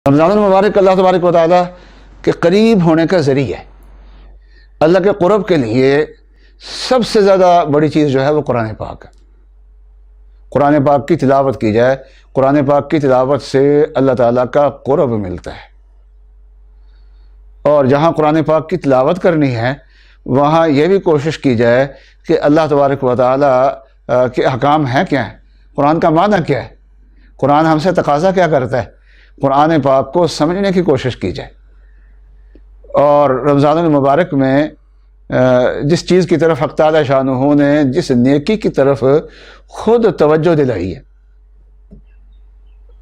رمضان المبارک اللہ تبارک و تعالیٰ کے قریب ہونے کا ذریعہ ہے۔ اللہ کے قرب کے لیے سب سے زیادہ بڑی چیز جو ہے وہ قرآن پاک ہے۔ قرآن پاک کی تلاوت کی جائے، قرآن پاک کی تلاوت سے اللہ تعالیٰ کا قرب ملتا ہے، اور جہاں قرآن پاک کی تلاوت کرنی ہے وہاں یہ بھی کوشش کی جائے کہ اللہ تبارک و تعالیٰ کے احکام ہیں کیا ہیں، قرآن کا معنی کیا ہے، قرآن ہم سے تقاضا کیا کرتا ہے، قرآن پاک کو سمجھنے کی کوشش کی جائے۔ اور رمضان المبارک میں جس چیز کی طرف حق تعالی شانہ نے جس نیکی کی طرف خود توجہ دلائی ہے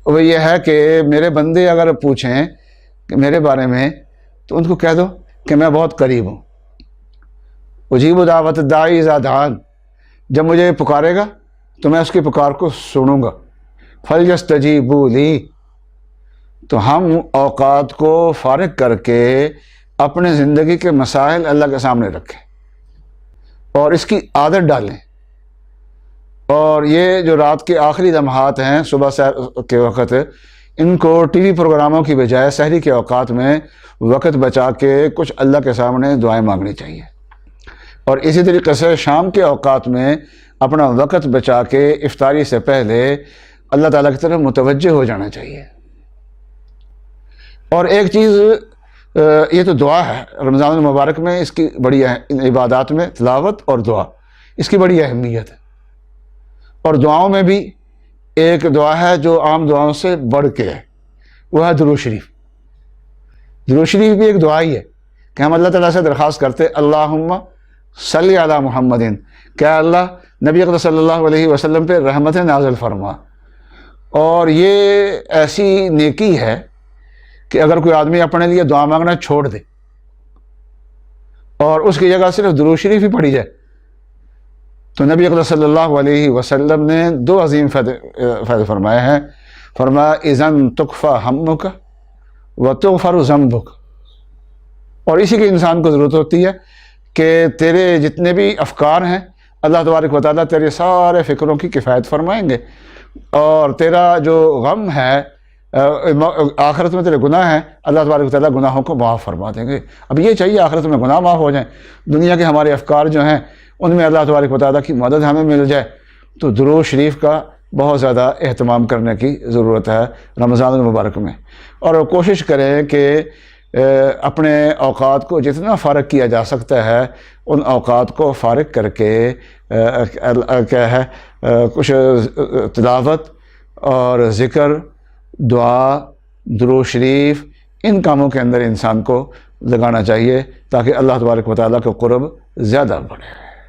وہ یہ ہے کہ میرے بندے اگر پوچھیں کہ میرے بارے میں تو ان کو کہہ دو کہ میں بہت قریب ہوں۔ اجیب دعوت الداعی اذا دعان، جب مجھے پکارے گا تو میں اس کی پکار کو سنوں گا۔ فلیستجیبوا لی، تو ہم اوقات کو فارغ کر کے اپنے زندگی کے مسائل اللہ کے سامنے رکھیں اور اس کی عادت ڈالیں، اور یہ جو رات کے آخری لمحات ہیں صبح سحر کے وقت، ان کو ٹی وی پروگراموں کی بجائے سحری کے اوقات میں وقت بچا کے کچھ اللہ کے سامنے دعائیں مانگنی چاہیے، اور اسی طریقے سے شام کے اوقات میں اپنا وقت بچا کے افطاری سے پہلے اللہ تعالیٰ کی طرف متوجہ ہو جانا چاہیے۔ اور ایک چیز یہ تو دعا ہے رمضان المبارک میں، اس کی بڑی عبادات میں تلاوت اور دعا، اس کی بڑی اہمیت ہے۔ اور دعاؤں میں بھی ایک دعا ہے جو عام دعاؤں سے بڑھ کے ہے، وہ ہے درود شریف۔ درود شریف بھی ایک دعا ہی ہے کہ ہم اللہ تعالیٰ سے درخواست کرتے اللہم صلی علی محمد، کہ اللہ نبی اکرم صلی اللہ علیہ وسلم پہ رحمت نازل فرما۔ اور یہ ایسی نیکی ہے کہ اگر کوئی آدمی اپنے لیے دعا مانگنا چھوڑ دے اور اس کی جگہ صرف درود شریف ہی پڑھی جائے تو نبی اکرم صلی اللہ علیہ وسلم نے دو عظیم فائدے فرمائے ہیں۔ فرمایا اذن تکفی ہمک وتغفر ذنبک، اور اسی کی انسان کو ضرورت ہوتی ہے کہ تیرے جتنے بھی افکار ہیں اللہ تبارک و تعالیٰ تیرے سارے فکروں کی کفایت فرمائیں گے، اور تیرا جو غم ہے آخرت میں تیرے گناہ ہیں اللہ تبارک و تعالیٰ گناہوں کو معاف فرما دیں گے۔ اب یہ چاہیے آخرت میں گناہ معاف ہو جائیں، دنیا کے ہمارے افکار جو ہیں ان میں اللہ تبارک و تعالیٰ کی مدد ہمیں مل جائے، تو درود شریف کا بہت زیادہ اہتمام کرنے کی ضرورت ہے رمضان المبارک میں۔ اور کوشش کریں کہ اپنے اوقات کو جتنا فارغ کیا جا سکتا ہے ان اوقات کو فارغ کر کے کیا ہے کچھ تلاوت اور ذکر، دعا، درود شریف، ان کاموں کے اندر انسان کو لگانا چاہیے تاکہ اللہ تبارک و تعالیٰ کا قرب زیادہ بڑھے۔